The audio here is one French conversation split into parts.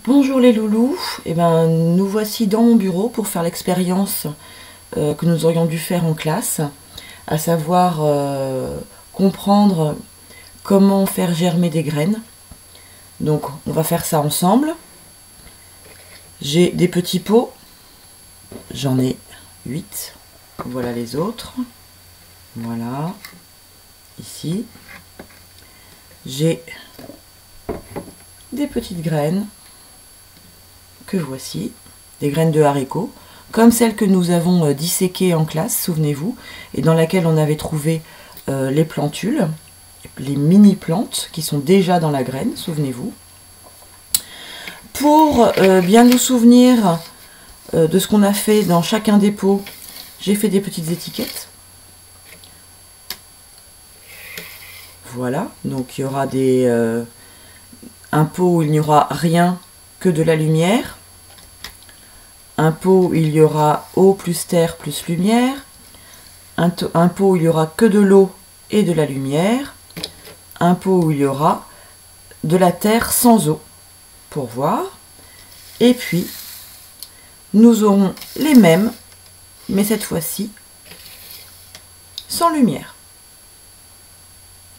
Bonjour les loulous, nous voici dans mon bureau pour faire l'expérience que nous aurions dû faire en classe, à savoir comprendre comment faire germer des graines. Donc on va faire ça ensemble. J'ai des petits pots, j'en ai 8, voilà les autres, voilà, ici. J'ai des petites graines que voici, des graines de haricots, comme celles que nous avons disséquées en classe, souvenez-vous, et dans laquelle on avait trouvé les plantules, les mini-plantes qui sont déjà dans la graine, souvenez-vous. Pour bien nous souvenir de ce qu'on a fait dans chacun des pots, j'ai fait des petites étiquettes. Voilà, donc il y aura un pot où il n'y aura rien que de la lumière, un pot où il y aura eau plus terre plus lumière, un pot où il y aura que de l'eau et de la lumière, un pot où il y aura de la terre sans eau, pour voir, et puis nous aurons les mêmes, mais cette fois-ci sans lumière.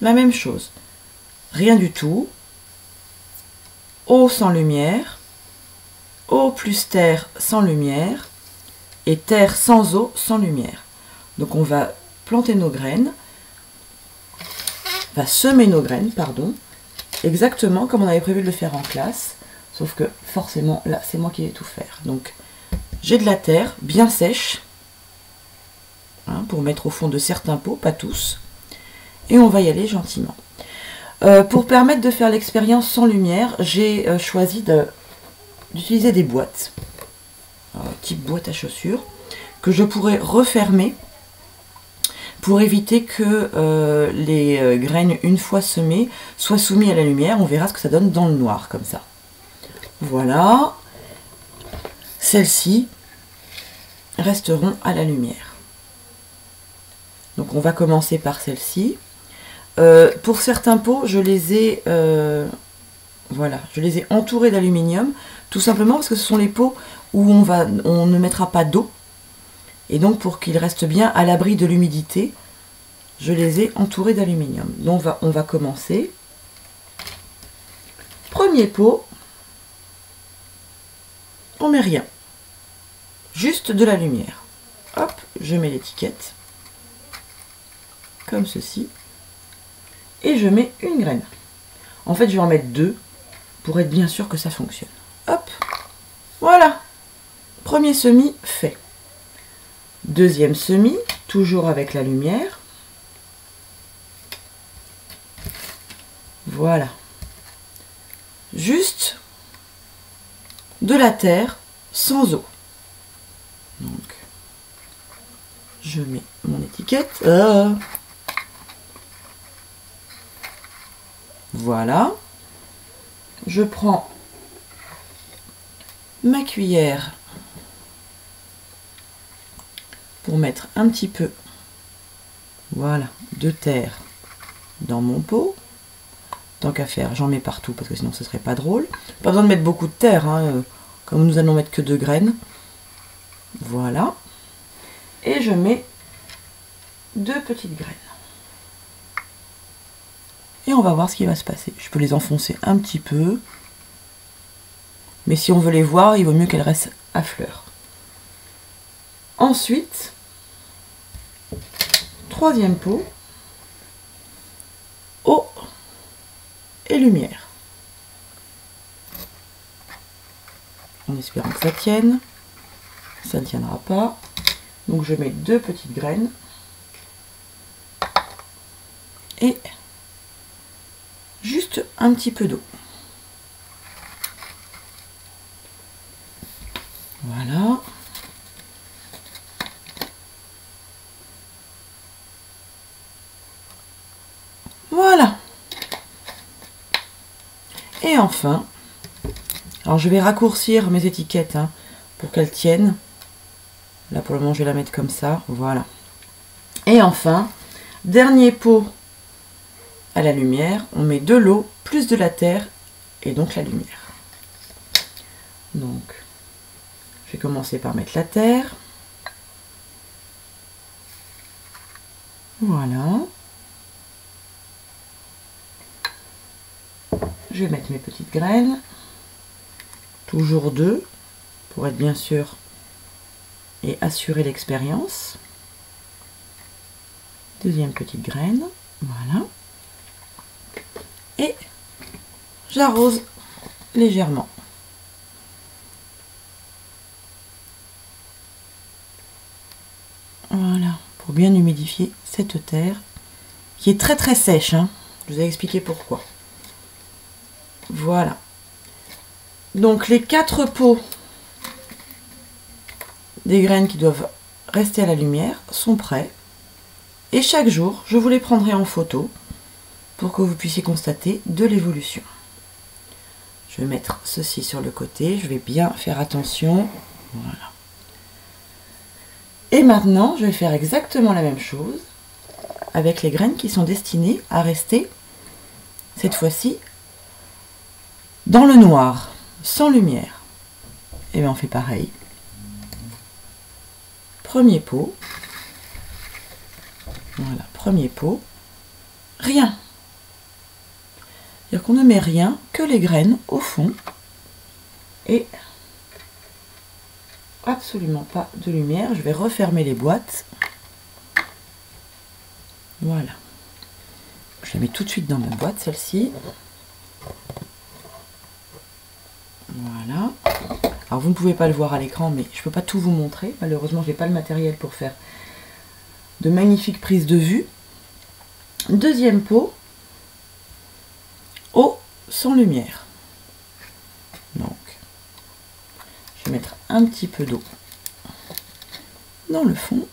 La même chose, rien du tout, eau sans lumière, eau plus terre sans lumière, et terre sans eau sans lumière. Donc on va planter nos graines, va semer nos graines, pardon, exactement comme on avait prévu de le faire en classe, sauf que forcément là c'est moi qui vais tout faire. Donc j'ai de la terre bien sèche, pour mettre au fond de certains pots, pas tous, et on va y aller gentiment. Pour permettre de faire l'expérience sans lumière, j'ai choisi d'utiliser des boîtes, type boîte à chaussures, que je pourrais refermer pour éviter que les graines, une fois semées, soient soumises à la lumière. On verra ce que ça donne dans le noir, comme ça. Voilà. Celles-ci resteront à la lumière. Donc on va commencer par celle-ci. Pour certains pots, je les ai entourés d'aluminium, tout simplement parce que ce sont les pots où on ne mettra pas d'eau, et donc pour qu'ils restent bien à l'abri de l'humidité, je les ai entourés d'aluminium. Donc on va commencer. Premier pot, on met rien, juste de la lumière. Hop, je mets l'étiquette comme ceci. Et je mets une graine. En fait, je vais en mettre deux pour être bien sûr que ça fonctionne. Hop, voilà. Premier semis fait. Deuxième semis, toujours avec la lumière. Voilà. Juste de la terre sans eau. Donc, je mets mon étiquette. Voilà, je prends ma cuillère pour mettre un petit peu, voilà, de terre dans mon pot. Tant qu'à faire, j'en mets partout parce que sinon ce serait pas drôle. Pas besoin de mettre beaucoup de terre, comme nous allons mettre que 2 graines. Voilà, et je mets 2 petites graines. Et on va voir ce qui va se passer. Je peux les enfoncer un petit peu. Mais si on veut les voir, il vaut mieux qu'elles restent à fleur. Ensuite, troisième pot, eau et lumière. En espérant que ça tienne. Ça ne tiendra pas. Donc je mets 2 petites graines. Et juste un petit peu d'eau. Voilà. Voilà. Et enfin, alors je vais raccourcir mes étiquettes pour qu'elles tiennent. Là pour le moment je vais la mettre comme ça. Voilà. Et enfin, dernier pot à la lumière, on met de l'eau plus de la terre et donc la lumière. Donc, je vais commencer par mettre la terre. Voilà. Je vais mettre mes petites graines. Toujours 2, pour être bien sûr et assurer l'expérience. Deuxième petite graine. Voilà. Et j'arrose légèrement. Voilà, pour bien humidifier cette terre qui est très très sèche, hein. Je vous ai expliqué pourquoi. Voilà. Donc les 4 pots des graines qui doivent rester à la lumière sont prêts. Et chaque jour, je vous les prendrai en photo pour que vous puissiez constater de l'évolution. Je vais mettre ceci sur le côté, je vais bien faire attention. Voilà. Et maintenant, je vais faire exactement la même chose avec les graines qui sont destinées à rester, cette fois-ci, dans le noir, sans lumière. Et bien on fait pareil. Premier pot. Voilà, premier pot. Rien. C'est-à-dire qu'on ne met rien, que les graines au fond. Et absolument pas de lumière. Je vais refermer les boîtes. Voilà. Je la mets tout de suite dans ma boîte, celle-ci. Voilà. Alors vous ne pouvez pas le voir à l'écran, mais je ne peux pas tout vous montrer. Malheureusement, je n'ai pas le matériel pour faire de magnifiques prises de vue. Deuxième pot. Eau sans lumière. Donc, je vais mettre un petit peu d'eau dans le fond.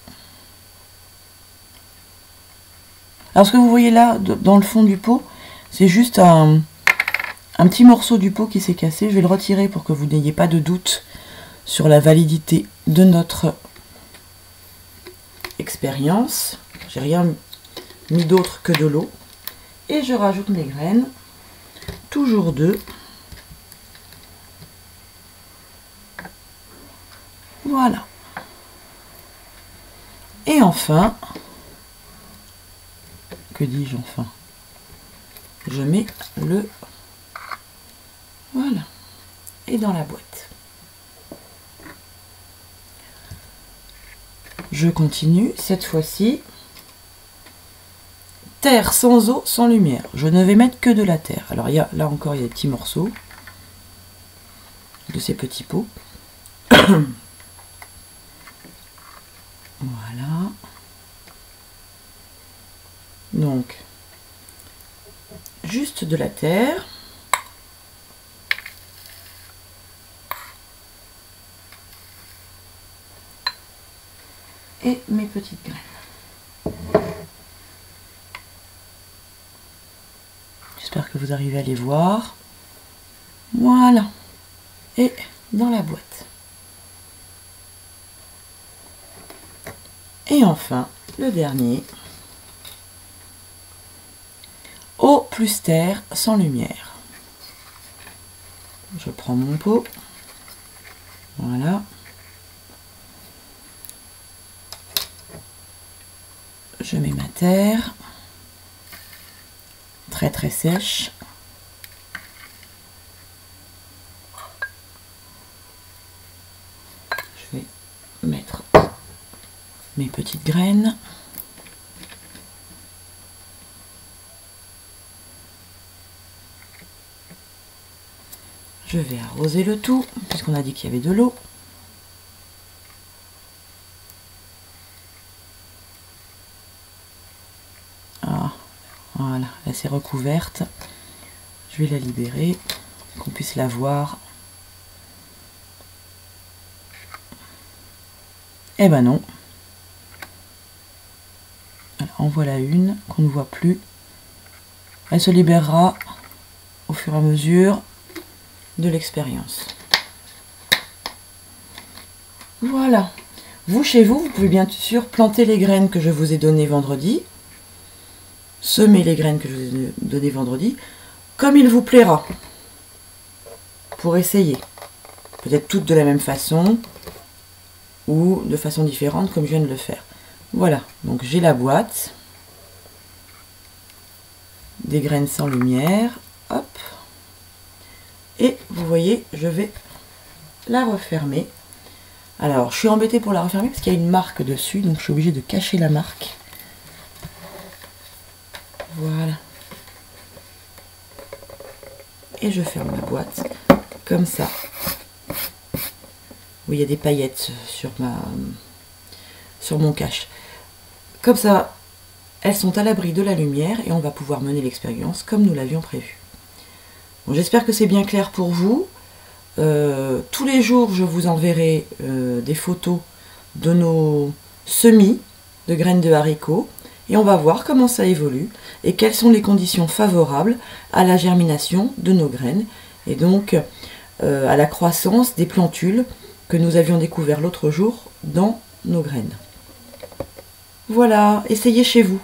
Alors ce que vous voyez là, dans le fond du pot, c'est juste un petit morceau du pot qui s'est cassé. Je vais le retirer pour que vous n'ayez pas de doute sur la validité de notre expérience. J'ai rien mis d'autre que de l'eau. Et je rajoute mes graines. Toujours 2. Voilà. Et enfin, que dis-je enfin? Je mets le... Voilà. Et dans la boîte. Je continue, cette fois-ci. Terre sans eau, sans lumière. Je ne vais mettre que de la terre. Alors il y a, là encore, il y a des petits morceaux de ces petits pots. Voilà. Donc, juste de la terre. Et mes petites graines. J'espère que vous arrivez à les voir. Voilà. Et dans la boîte. Et enfin, le dernier. Eau plus terre sans lumière. Je prends mon pot. Voilà. Je mets ma terre. Très très sèche. Je vais mettre mes petites graines. Je vais arroser le tout, puisqu'on a dit qu'il y avait de l'eau. Ah, voilà, elle s'est recouverte. Je vais la libérer, qu'on puisse la voir. Eh ben non. Alors, en voilà une qu'on ne voit plus. Elle se libérera au fur et à mesure de l'expérience. Voilà. Vous, chez vous, vous pouvez bien sûr planter les graines que je vous ai données vendredi. Semer les graines que je vous ai données vendredi. Comme il vous plaira. Pour essayer. peut-être toutes de la même façon ou de façon différente comme je viens de le faire. Voilà, donc j'ai la boîte, des graines sans lumière, hop, et vous voyez, je vais la refermer. Alors, je suis embêtée pour la refermer parce qu'il y a une marque dessus, donc je suis obligée de cacher la marque. Voilà. Et je ferme la boîte comme ça. Oui, il y a des paillettes sur mon cache. Comme ça, elles sont à l'abri de la lumière et on va pouvoir mener l'expérience comme nous l'avions prévu. Bon, j'espère que c'est bien clair pour vous. Tous les jours, je vous enverrai des photos de nos semis de graines de haricots et on va voir comment ça évolue et quelles sont les conditions favorables à la germination de nos graines et donc à la croissance des plantules que nous avions découvert l'autre jour dans nos graines. Voilà, essayez chez vous.